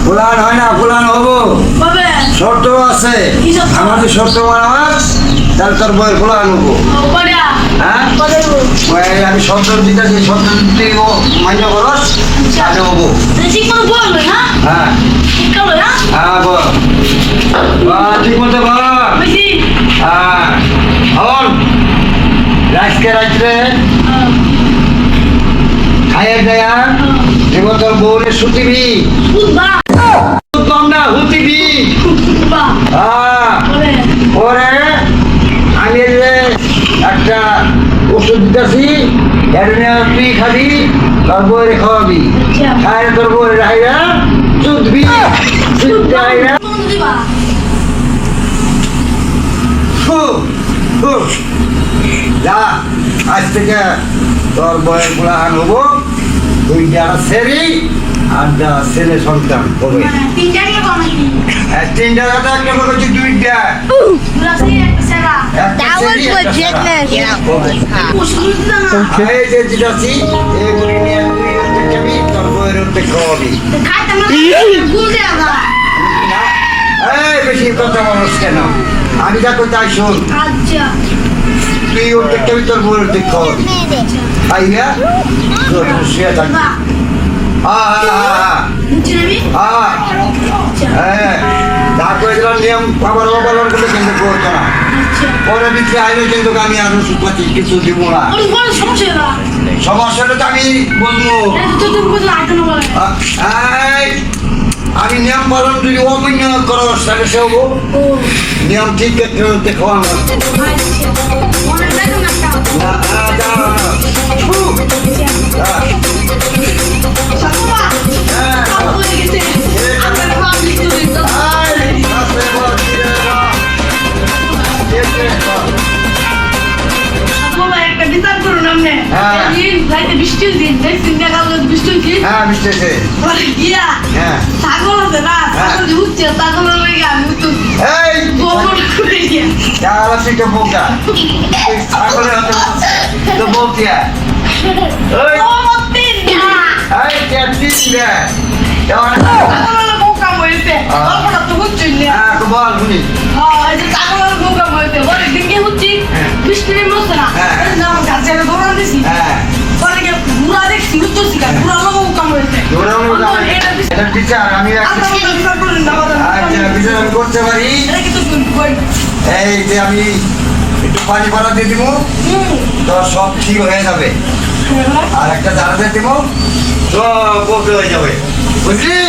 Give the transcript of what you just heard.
ফুলান হয় না, ফুলান হবো, শর্ত আছে আমাদের, শর্ত মানাবার তাহলে তোর বই ফুলান হবো। হ্যাঁ আমি শর্ত দিতে, যে শর্ত দিতে মান্য করস তাহলে হবো। হ্যাঁ হ্যাঁ বল, ঠিক মতো বল। হ্যাঁ বল, রাজকে রাত্রে খাইয়ে দেয়া এবার তোর বউরে শুতিবি, না হুতিবি। পরে আমি একটা ওষুধ দিতেছি, তুই খাবি, তোর বউরে খাওয়াবি, খাই তোর বউরে রাইরা চুদবি, যা আজ থেকে তোর বউয়ের গুলা আনবো, তুই যারা সেরি আর যা ছেলে সন্তান হবে। তিনটা কথা একটা বলেছি, দুইটা বেশি কথা বলস কেন? আমি যা করতে তাই শোন, তুই ওর দেখবি, তোর বউয়ের দিক খাওয়াবি, খাইয়া তোর শুয়ে থাকবি। নিয়ম আবার অবলম্বন করলে কিন্তু করতো না, পরে বিক্রি আইলে কিন্তু আমি আরো সুপাতি কিছু দিব না। সমস্যাটা তো আমি বলবো, আমি নিয়ম পালন যদি অমান্য করো তাহলে সে হবো। নিয়ম ঠিক দেখো বৃষ্টির দিন বৃষ্টির দিন গিয়া ছাগল আছে না, ছাগল উঠছে, ছাগলের লেগে আমি বৃষ্টির মধ্যে না গাছের দৌড়ান দিছি, ঘুরা দেখছি উঠছি, ঘুরা লোক কাম হয়েছে। করতে পারি এই যে আমি একটু পানি পাড়া দিয়ে দিব, তো সব ঠিক হয়ে যাবে, আর একটা জানা দিয়ে দিব, সব হয়ে যাবে, বুঝলি?